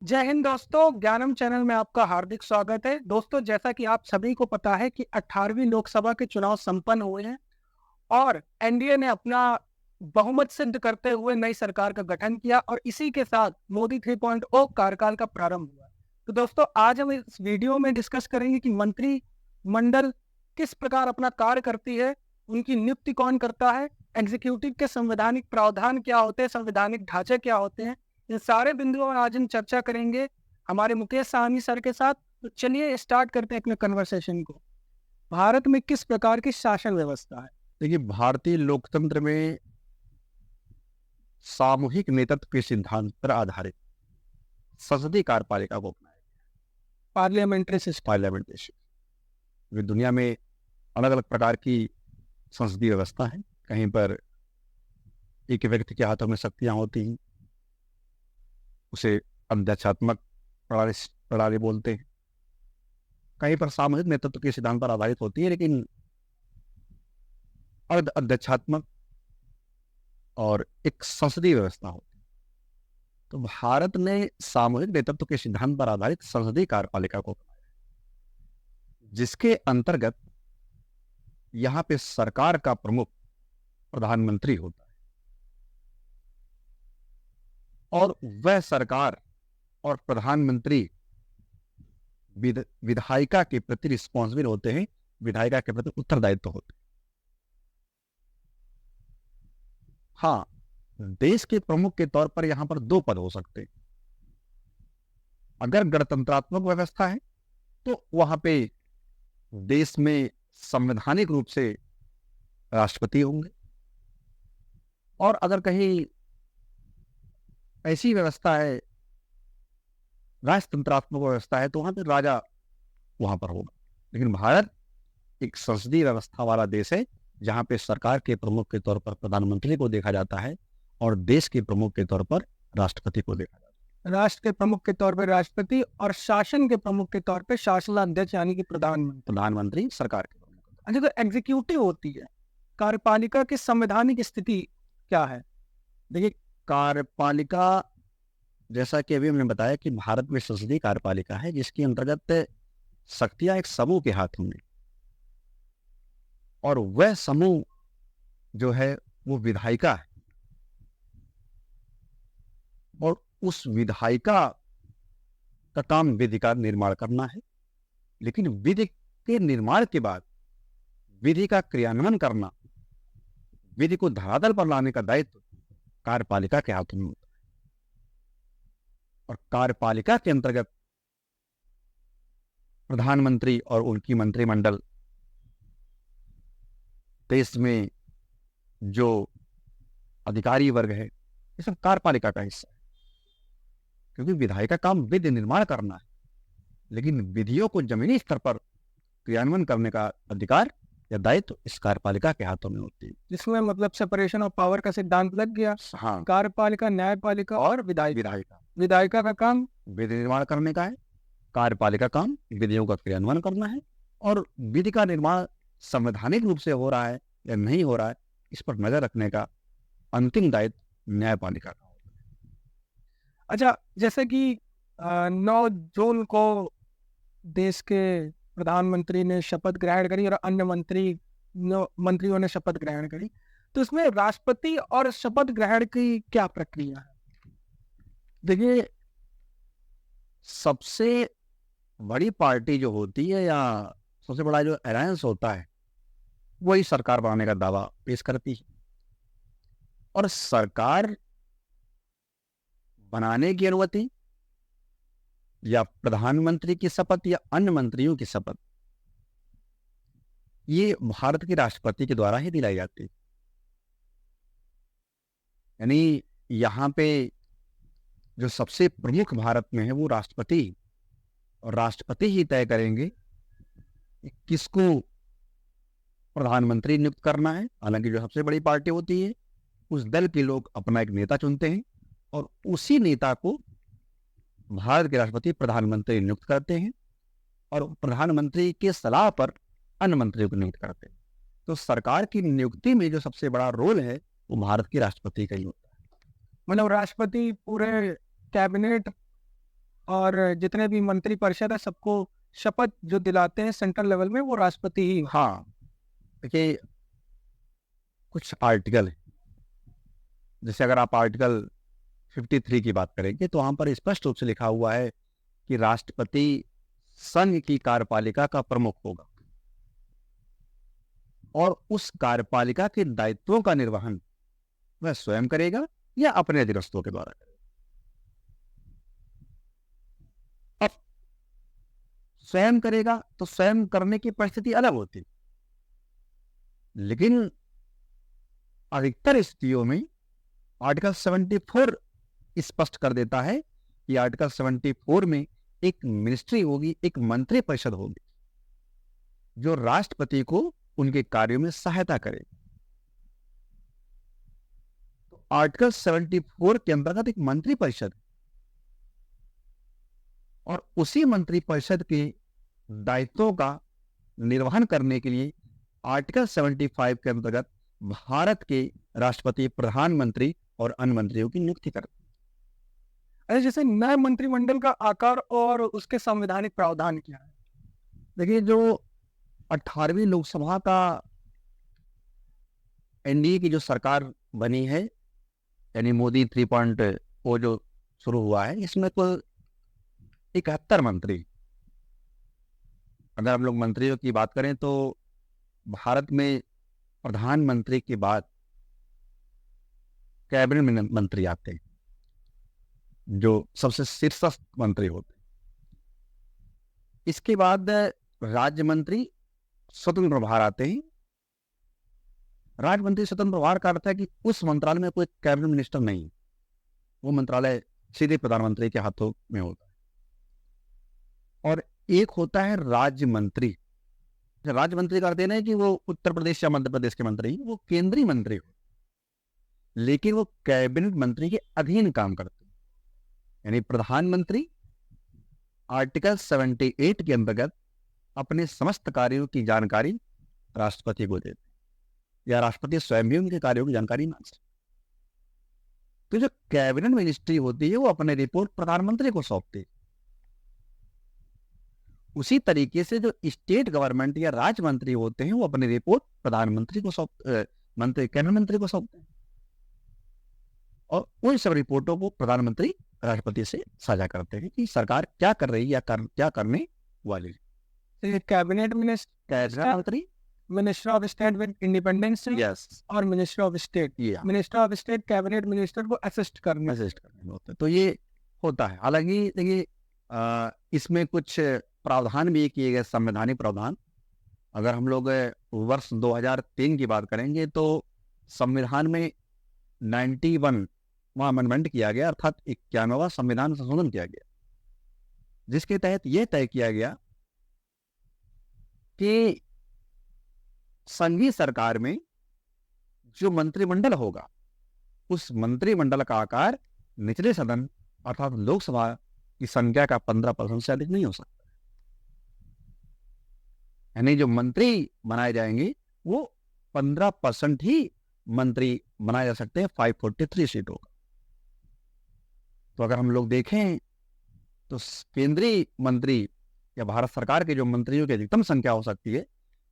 जय हिंद दोस्तों, ज्ञानम चैनल में आपका हार्दिक स्वागत है। दोस्तों, जैसा कि आप सभी को पता है कि 18वीं लोकसभा के चुनाव संपन्न हुए हैं और एनडीए ने अपना बहुमत सिद्ध करते हुए नई सरकार का गठन किया और इसी के साथ मोदी 3.0 कार्यकाल का प्रारंभ हुआ। तो दोस्तों, आज हम इस वीडियो में डिस्कस करेंगे कि मंत्रिमंडल किस प्रकार अपना कार्य करती है, उनकी नियुक्ति कौन करता है, एग्जीक्यूटिव के संवैधानिक प्रावधान क्या होते हैं, संवैधानिक ढांचे क्या होते हैं। इन सारे बिंदुओं पर आज हम चर्चा करेंगे हमारे मुकेश साहनी सर के साथ। तो चलिए स्टार्ट करते हैं अपने कन्वर्सेशन को। भारत में किस प्रकार की शासन व्यवस्था है? देखिए, भारतीय लोकतंत्र में सामूहिक नेतृत्व के सिद्धांत पर आधारित संसदीय कार्यपालिका को अपनाया पार्लियामेंट्री सिस्टम। पार्लियामेंट देश। पूरी दुनिया में अलग अलग प्रकार की संसदीय व्यवस्था है। कहीं पर एक व्यक्ति के हाथों में शक्तियां होती हैं, उसे अध्यक्षात्मक प्रणाली प्रणाली बोलते हैं। कहीं पर सामूहिक नेतृत्व के सिद्धांत पर आधारित होती है, लेकिन अर्ध अध्यक्षात्मक और एक संसदीय व्यवस्था होती है। तो भारत ने सामूहिक नेतृत्व के सिद्धांत पर आधारित संसदीय कार्यपालिका को अपनाया, जिसके अंतर्गत यहाँ पे सरकार का प्रमुख प्रधानमंत्री होता है और वह सरकार और प्रधानमंत्री विधायिका के प्रति रिस्पॉन्सिबल होते हैं, विधायिका के प्रति उत्तरदायित्व होते हैं। हाँ, देश के प्रमुख के तौर पर यहाँ पर दो पद हो सकते हैं। अगर गणतंत्रात्मक व्यवस्था है तो वहां पे देश में संवैधानिक रूप से राष्ट्रपति होंगे, और अगर कहीं ऐसी व्यवस्था है, राजतंत्रात्मक व्यवस्था है, तो वहां पे राजा वहां पर होगा। लेकिन भारत एक संसदीय व्यवस्था वाला देश है, जहां पे सरकार के प्रमुख के तौर पर प्रधानमंत्री को देखा जाता है और देश के प्रमुख के तौर पर राष्ट्रपति को देखा जाता है। राष्ट्र के प्रमुख के तौर पर राष्ट्रपति और शासन के प्रमुख के तौर पर शासनाध्यक्ष यानी कि प्रधानमंत्री सरकार के प्रमुख। अच्छा, तो एग्जीक्यूटिव होती है, कार्यपालिका की संवैधानिक स्थिति क्या है? देखिए, कार्यपालिका, जैसा कि अभी हमने बताया कि भारत में संसदीय कार्यपालिका है, जिसके अंतर्गत शक्तियां एक समूह के हाथों में, और वह समूह जो है वो विधायिका है, और उस विधायिका का काम विधि का निर्माण करना है। लेकिन विधि के निर्माण के बाद विधि का क्रियान्वयन करना, विधि को धरातल पर लाने का दायित्व कार्यपालिका के हाथों में होता है। और कार्यपालिका के अंतर्गत प्रधानमंत्री और उनकी मंत्रिमंडल, देश में जो अधिकारी वर्ग है, ये सब कार्यपालिका का हिस्सा है। क्योंकि विधायी का काम विधि निर्माण करना है, लेकिन विधियों को जमीनी स्तर पर क्रियान्वयन करने का अधिकार या दायित्व इस कार्यपालिका के हाथों में होती है। जिसमें मतलब सेपरेशन ऑफ पावर का सिद्धांत लग गया। हाँ, कार्यपालिका, न्यायपालिका और विधायिका विधायिका का काम विधि निर्माण करने का है, कार्यपालिका काम विधियों का क्रियान्वयन करना है, और विधि का निर्माण संवैधानिक रूप से हो रहा है या नहीं हो रहा है, इस पर नजर रखने का अंतिम दायित्व न्यायपालिका का होता है। अच्छा, जैसे कि 9 जून को देश के प्रधानमंत्री ने शपथ ग्रहण करी और अन्य मंत्रियों ने शपथ ग्रहण करी, तो इसमें राष्ट्रपति और शपथ ग्रहण की क्या प्रक्रिया है? देखिए, सबसे बड़ी पार्टी जो होती है या सबसे बड़ा जो अलायंस होता है, वही सरकार बनाने का दावा पेश करती है, और सरकार बनाने की अनुमति या प्रधानमंत्री की शपथ या अन्य मंत्रियों की शपथ, ये भारत के राष्ट्रपति के द्वारा ही दिलाई जाती है। यानी यहाँ पे जो सबसे प्रमुख भारत में है वो राष्ट्रपति, और राष्ट्रपति ही तय करेंगे कि किसको प्रधानमंत्री नियुक्त करना है। हालांकि जो सबसे बड़ी पार्टी होती है, उस दल के लोग अपना एक नेता चुनते हैं, और उसी नेता को भारत के राष्ट्रपति प्रधानमंत्री नियुक्त करते हैं, और प्रधानमंत्री के सलाह पर अन्य मंत्रियों को नियुक्त करते हैं। तो सरकार की नियुक्ति में जो सबसे बड़ा रोल है वो भारत के राष्ट्रपति का ही होता है। मतलब राष्ट्रपति पूरे कैबिनेट और जितने भी मंत्री परिषद है सबको शपथ जो दिलाते हैं सेंट्रल लेवल में वो राष्ट्रपति ही होते हाँ, देखिए कुछ आर्टिकल है, जैसे अगर आप आर्टिकल 53 की बात करेंगे तो वहां पर स्पष्ट रूप से लिखा हुआ है कि राष्ट्रपति संघ की कार्यपालिका का प्रमुख होगा और उस कार्यपालिका के दायित्वों का निर्वहन वह स्वयं करेगा या अपने अधीनस्थों के द्वारा करेगा। अब स्वयं करेगा तो स्वयं करने की परिस्थिति अलग होती, लेकिन अधिकतर स्थितियों में आर्टिकल 74 स्पष्ट कर देता है कि आर्टिकल 74 में एक मिनिस्ट्री होगी, एक मंत्री परिषद होगी जो राष्ट्रपति को उनके कार्यों में सहायता करेगी। तो आर्टिकल 74 के अंतर्गत एक मंत्री परिषद और उसी मंत्री परिषद के दायित्वों का निर्वहन करने के लिए आर्टिकल 75 के अंतर्गत भारत के राष्ट्रपति प्रधानमंत्री और अन्य मंत्रियों की नियुक्ति करते हैं। हैं। जैसे नए मंत्रिमंडल का आकार और उसके संवैधानिक प्रावधान क्या है? देखिए, जो 18वीं लोकसभा का एनडीए की जो सरकार बनी है, यानी मोदी 3.0 जो शुरू हुआ है, इसमें कुल 71 मंत्री, अगर हम लोग मंत्रियों की बात करें तो भारत में प्रधानमंत्री के बाद कैबिनेट मंत्री आते हैं जो सबसे शीर्षस्थ मंत्री होते हैं। इसके बाद राज्य मंत्री स्वतंत्र प्रभार आते हैं। राज्य मंत्री स्वतंत्र प्रभार का अर्थ है कि उस मंत्रालय में कोई कैबिनेट मिनिस्टर नहीं, वो मंत्रालय सीधे प्रधानमंत्री के हाथों में होता है। और एक होता है राज्य मंत्री। राज्य मंत्री का अर्थ है कि वो उत्तर प्रदेश या मध्य प्रदेश के मंत्री, वो केंद्रीय मंत्री हो, लेकिन वो कैबिनेट मंत्री के अधीन काम करते हैं। यानी प्रधानमंत्री आर्टिकल 78 के अंतर्गत अपने समस्त कार्यों की जानकारी राष्ट्रपति को देते हैं या राष्ट्रपति स्वयं भी उनके कार्यों की जानकारी मांग सकते। तो जो कैबिनेट मिनिस्ट्री होती है वो अपने रिपोर्ट प्रधानमंत्री को सौंपती है। उसी तरीके से जो स्टेट गवर्नमेंट या राज्य मंत्री होते हैं वो अपनी रिपोर्ट प्रधानमंत्री को कैबिनेट मंत्री को सौंपते हैं और उन सब रिपोर्टों को प्रधानमंत्री राष्ट्रपति से साझा करते हैं कि सरकार क्या कर रही है या क्या करने वाली है। कैबिनेट मंत्री, minister of state with independence और minister of state, minister of state cabinet minister को असिस्ट करने होते हैं। तो ये होता है। हालांकि देखिए, इसमें कुछ प्रावधान भी किए गए, संवैधानिक प्रावधान। अगर हम लोग वर्ष 2003 की बात करेंगे तो संविधान में 91वां अमेंडमेंट किया गया, अर्थात 91वां संविधान संशोधन किया गया, जिसके तहत यह तय किया गया कि संघीय सरकार में जो मंत्रिमंडल होगा उस मंत्रिमंडल का आकार निचले सदन अर्थात लोकसभा की संख्या का 15% से अधिक नहीं हो सकता। यानी जो मंत्री बनाए जाएंगे वो 15% ही मंत्री बनाए जा सकते हैं 543 सीटों का। तो अगर हम लोग देखें तो केंद्रीय मंत्री या भारत सरकार के जो मंत्रियों की अधिकतम संख्या हो सकती है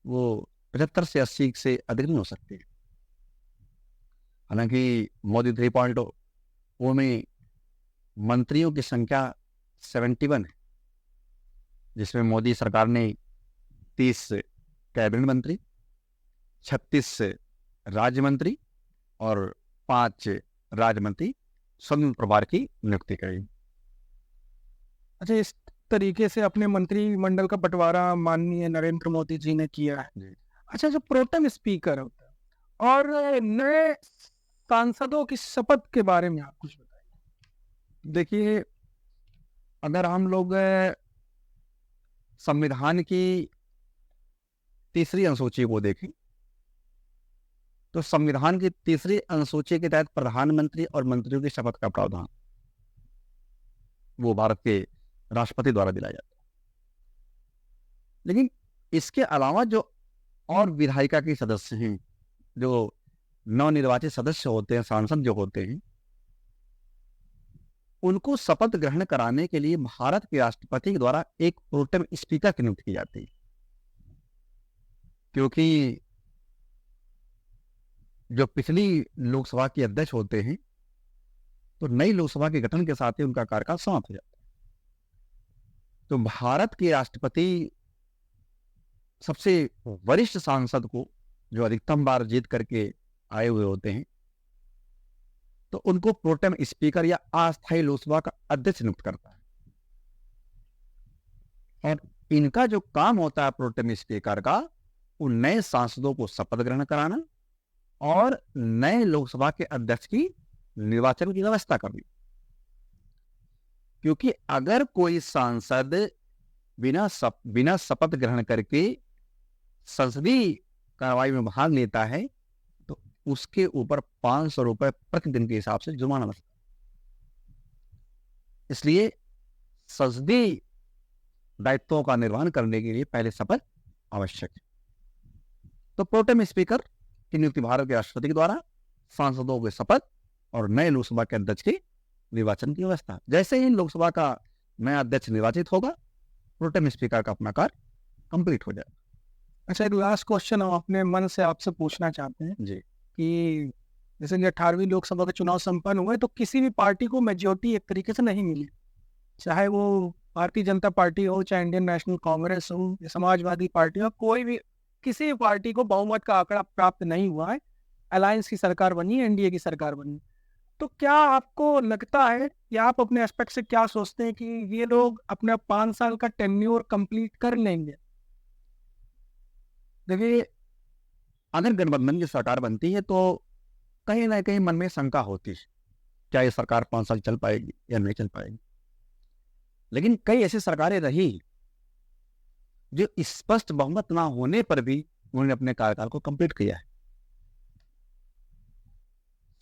वो 75 से 80 से अधिक नहीं हो सकती है। हालांकि मोदी 3.0 में मंत्रियों की संख्या 71 है, जिसमें मोदी सरकार ने 30 कैबिनेट मंत्री, 36 राज्य मंत्री और 5 राज्य मंत्री स्वतंत्र प्रभार की नियुक्ति करी। अच्छा, इस तरीके से अपने मंत्रिमंडल का बंटवारा माननीय नरेंद्र मोदी जी ने किया है। अच्छा, जो प्रोटेम स्पीकर होता है और नए सांसदों की शपथ के बारे में आप कुछ बताइए। देखिए, अगर हम लोग संविधान की तीसरी अनुसूची को देखें तो संविधान की तीसरी अनुसूची के तहत प्रधानमंत्री और मंत्रियों की शपथ का प्रावधान वो भारत के राष्ट्रपति द्वारा दिलाया जाता है। लेकिन इसके अलावा जो और विधायिका के सदस्य हैं, जो नवनिर्वाचित सदस्य होते हैं, सांसद जो होते हैं, उनको शपथ ग्रहण कराने के लिए भारत के राष्ट्रपति के द्वारा एक प्रोटेम स्पीकर की नियुक्ति की जाती है, क्योंकि जो पिछली लोकसभा के अध्यक्ष होते हैं तो नई लोकसभा के गठन के साथ ही उनका कार्यकाल समाप्त हो जाता है। तो भारत के राष्ट्रपति सबसे वरिष्ठ सांसद को, जो अधिकतम बार जीत करके आए हुए होते हैं, तो उनको प्रोटेम स्पीकर या अस्थायी लोकसभा का अध्यक्ष नियुक्त करता है। और इनका जो काम होता है प्रोटेम स्पीकर का, उन नए सांसदों को शपथ ग्रहण कराना और नए लोकसभा के अध्यक्ष की निर्वाचन की व्यवस्था करनी। क्योंकि अगर कोई सांसद बिना शपथ ग्रहण करके संसदीय कार्रवाई में भाग लेता है तो उसके ऊपर 500 रुपए प्रतिदिन के हिसाब से जुर्माना लगता है। इसलिए संसदीय दायित्वों का निर्वहन करने के लिए पहले शपथ आवश्यक है। तो प्रोटेम स्पीकर की नियुक्ति भारत के राष्ट्रपति के द्वारा, सांसदों के शपथ और नए लोकसभा के अध्यक्ष के निर्वाचन की व्यवस्था। जैसे ही लोकसभा का नया अध्यक्ष निर्वाचित होगा, प्रोटेम स्पीकर का अपना कार्य कंप्लीट हो जाएगा। अच्छा, एक लास्ट क्वेश्चन हम अपने मन से आपसे पूछना चाहते हैं जी। कि जैसे कि 18वीं लोकसभा के चुनाव संपन्न हुए तो किसी भी पार्टी को मेजोरिटी एक तरीके से नहीं मिली, चाहे वो भारतीय जनता पार्टी हो, चाहे इंडियन नेशनल कांग्रेस हो, या समाजवादी पार्टी हो, कोई भी किसी भी पार्टी को बहुमत का आंकड़ा प्राप्त नहीं हुआ है। अलायंस की सरकार बनी, एनडीए की सरकार बनी। तो क्या आपको लगता है या आप अपने एस्पेक्ट से क्या सोचते हैं कि ये लोग अपना 5 साल का टेन्योर कंप्लीट कर लेंगे? देखिए, अगर गठबंधन की सरकार बनती है तो कहीं ना कहीं मन में शंका होती है, क्या ये सरकार 5 साल चल पाएगी या नहीं चल पाएगी। लेकिन कई ऐसी सरकारें रही जो स्पष्ट बहुमत ना होने पर भी उन्होंने अपने कार्यकाल को कंप्लीट किया है।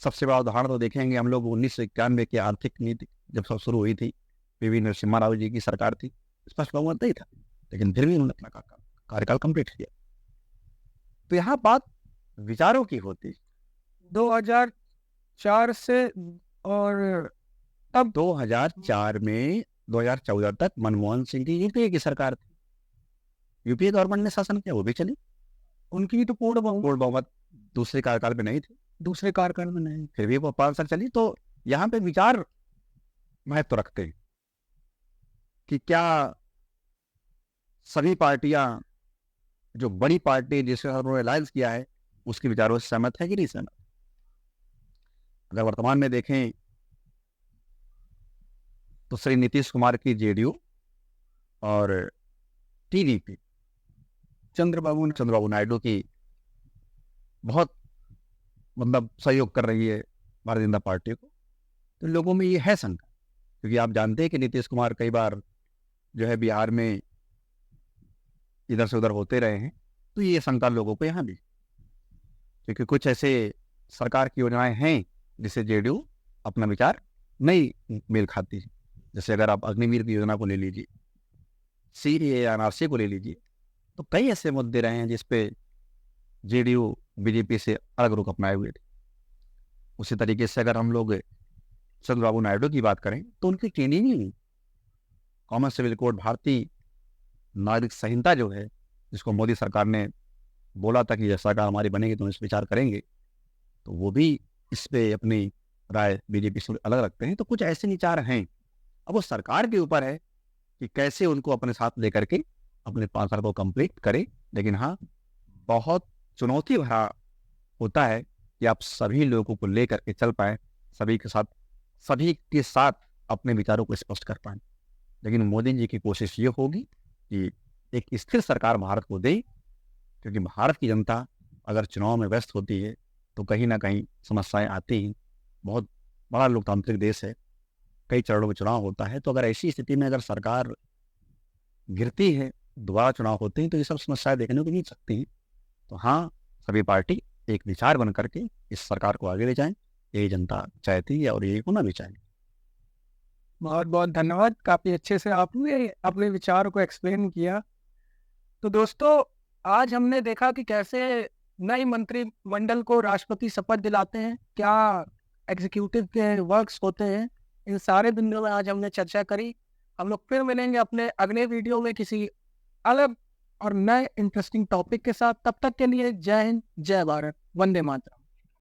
सबसे बड़ा उदाहरण तो देखेंगे हम लोग 1991 की आर्थिक नीति जब सब शुरू हुई थी, पीवी नरसिम्हा राव जी की सरकार थी। स्पष्ट बहुमत नहीं था, लेकिन फिर भी उन्होंने अपना कार्यकाल कंप्लीट किया। तो यहाँ बात विचारों की होती। 2004 से और तब 2004 में 2014 तक मनमोहन सिंह की यूपीए की सरकार थी, यूपीए गवर्नमेंट ने शासन किया, वो भी चली। उनकी भी तो पूर्ण बहुमत दूसरे कार्यकाल में नहीं थी, दूसरे कार्यकाल में नहीं, फिर भी वो 5 साल चली। तो यहाँ पे विचार महत्व रखते हैं कि क्या सभी पार्टियां, जो बड़ी पार्टी जिसके साथ उन्होंने अलायंस किया है, उसके विचारों से सहमत है कि नहीं सहमत। अगर वर्तमान में देखें तो श्री नीतीश कुमार की जेडीयू और टीडीपी चंद्रबाबू नायडू की बहुत मतलब सहयोग कर रही है भारतीय जनता पार्टी को। तो लोगों में ये है शंका, क्योंकि आप जानते हैं कि नीतीश कुमार कई बार जो है बिहार में इधर से उधर होते रहे हैं। तो ये शंका लोगों को यहाँ भी, क्योंकि कुछ ऐसे सरकार की योजनाएं हैं जिसे जेडीयू अपना विचार नहीं मेल खाती है। जैसे अगर आप अग्निवीर की योजना को ले लीजिए, सीएए या एनआरसी को ले लीजिए, तो कई ऐसे मुद्दे रहे हैं जिसपे जेडीयू बीजेपी से अलग रुख अपनाए हुए थे। उसी तरीके से अगर हम लोग चंद्रबाबू नायडू की बात करें तो उनकी ट्रेनिंग ही कॉमन सिविल कोड, भारतीय नागरिक संहिता जो है, जिसको मोदी सरकार ने बोला था कि जब सरकार हमारी बनेगी तो इस विचार करेंगे, तो वो भी इस पे अपनी राय बीजेपी से अलग रखते हैं। तो कुछ ऐसे विचार हैं, अब वो सरकार के ऊपर है कि कैसे उनको अपने साथ लेकर के अपने 5 साल को कंप्लीट करे। लेकिन हाँ, बहुत चुनौती भरा होता है कि आप सभी लोगों को लेकर के चल पाए, सभी के साथ अपने विचारों को स्पष्ट कर पाए। लेकिन मोदी जी की कोशिश ये होगी कि एक स्थिर सरकार भारत को दे, क्योंकि भारत की जनता अगर चुनाव में व्यस्त होती है तो कहीं ना कहीं समस्याएं आती हैं। बहुत बड़ा लोकतांत्रिक देश है, कई चरणों में चुनाव होता है। तो अगर ऐसी स्थिति में अगर सरकार गिरती है, दोबारा चुनाव होते हैं, तो ये सब समस्याएं देखने को मिल सकती हैं। तो हाँ, सभी पार्टी एक विचार बन करके इस सरकार को आगे ले जाएं, यही जनता चाहती है और यही होना भी चाहिए। बहुत बहुत धन्यवाद, काफी अच्छे से आपने अपने विचार को एक्सप्लेन किया। तो दोस्तों, आज हमने देखा कि कैसे नए मंत्रिमंडल को राष्ट्रपति शपथ दिलाते हैं, क्या एग्जीक्यूटिव के वर्क्स होते हैं, इन सारे बिंदुओं में आज हमने चर्चा करी। हम लोग फिर मिलेंगे अपने अगले वीडियो में किसी अलग और नए इंटरेस्टिंग टॉपिक के साथ। तब तक के लिए जय हिंद, जय भारत, वंदे मातरम।